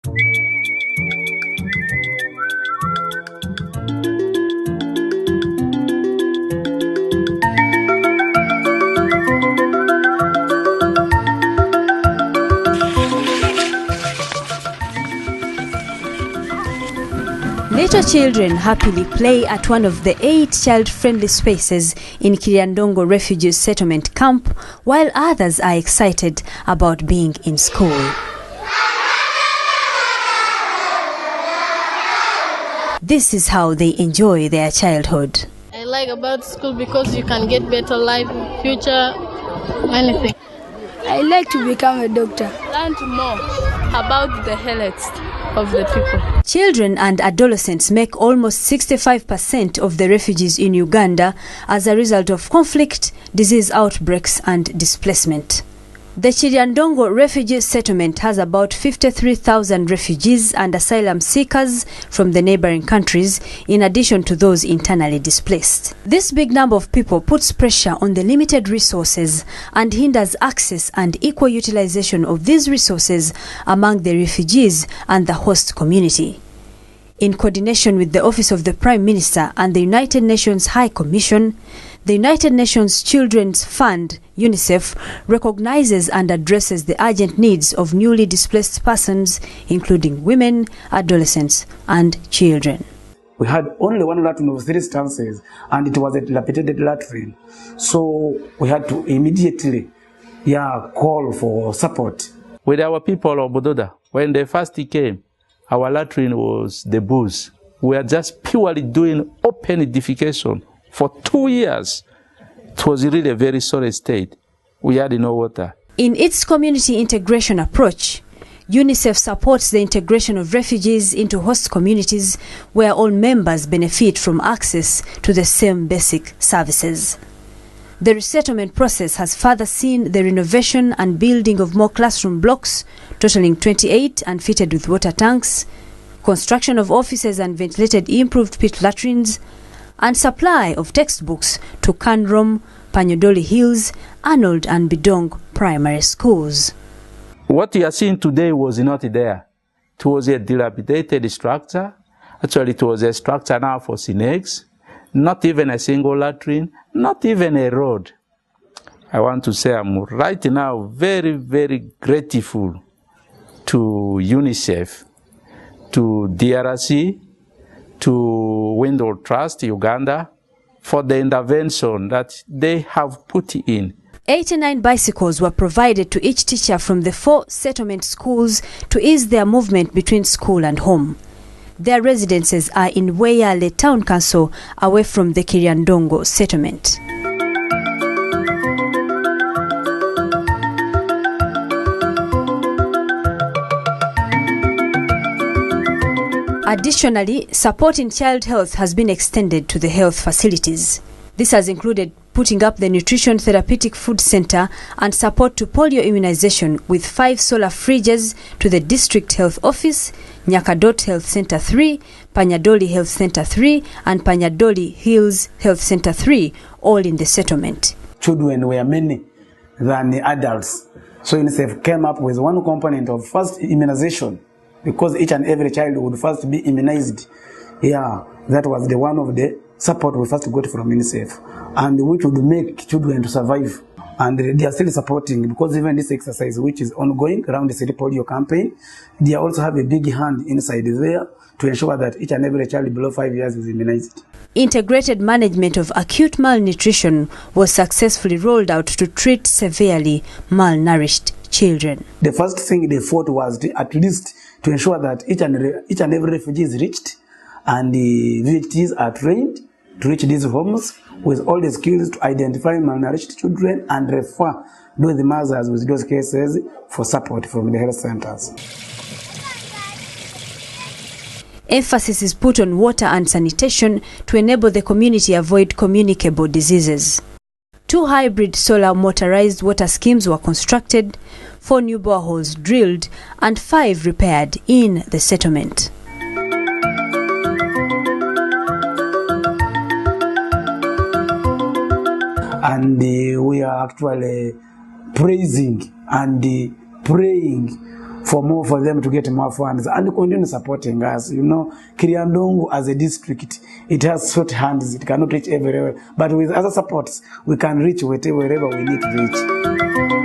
Little children happily play at one of the 8 child-friendly spaces in Kiryandongo refugee settlement camp, while others are excited about being in school. This is how they enjoy their childhood. I like about school because you can get better life, future, anything. I like to become a doctor. Learn more about the health of the people. Children and adolescents make almost 65% of the refugees in Uganda as a result of conflict, disease outbreaks and displacement. The Kiryandongo refugee settlement has about 53,000 refugees and asylum seekers from the neighboring countries, in addition to those internally displaced. This big number of people puts pressure on the limited resources and hinders access and equal utilization of these resources among the refugees and the host community. In coordination with the Office of the Prime Minister and the United Nations High Commission, the United Nations Children's Fund, UNICEF, recognizes and addresses the urgent needs of newly displaced persons, including women, adolescents, and children. We had only one latrine of 3 stances, and it was a dilapidated latrine. So we had to immediately call for support. With our people of Budoda, when they first came, our latrine was the booze. We are just purely doing open defecation. For 2 years, it was really a very sorry state. We had no water. In its community integration approach, UNICEF supports the integration of refugees into host communities where all members benefit from access to the same basic services. The resettlement process has further seen the renovation and building of more classroom blocks, totaling 28 and fitted with water tanks, construction of offices and ventilated improved pit latrines, and supply of textbooks to Kanrom, Panyodoli Hills, Arnold and Bidong primary schools. What you are seeing today was not there. It was a dilapidated structure. Actually, it was a structure now for snakes. Not even a single latrine, not even a road. I want to say I'm right now very, very grateful to UNICEF, to DRC, to Window Trust Uganda for the intervention that they have put in. 89 bicycles were provided to each teacher from the 4 settlement schools to ease their movement between school and home. Their residences are in Weyale Town Council, away from the Kiryandongo settlement. Additionally, support in child health has been extended to the health facilities. This has included putting up the Nutrition Therapeutic Food Center and support to polio immunization with 5 solar fridges to the District Health Office, Nyakadot Health Center 3, Panyadoli Health Center 3 and Panyadoli Hills Health Center 3, all in the settlement. Children were many than the adults. So UNICEF came up with one component of first immunization, because each and every child would first be immunized. That was the one of the support we first got from UNICEF, and which would make children to survive. And they are still supporting, because even this exercise, which is ongoing around the city polio campaign, they also have a big hand inside there to ensure that each and every child below 5 years is immunized. Integrated management of acute malnutrition was successfully rolled out to treat severely malnourished children. The first thing they fought was at least to ensure that each and every refugee is reached, and the VHTs are trained to reach these homes with all the skills to identify malnourished children and refer those mothers with those cases for support from the health centers. Emphasis is put on water and sanitation to enable the community avoid communicable diseases. 2 hybrid solar motorized water schemes were constructed, 4 new boreholes drilled, and 5 repaired in the settlement. And we are actually praising and praying for them to get more funds and continue supporting us. You know, Kiryandongo as a district, it has short hands, it cannot reach everywhere, but with other supports, we can reach wherever we need to reach.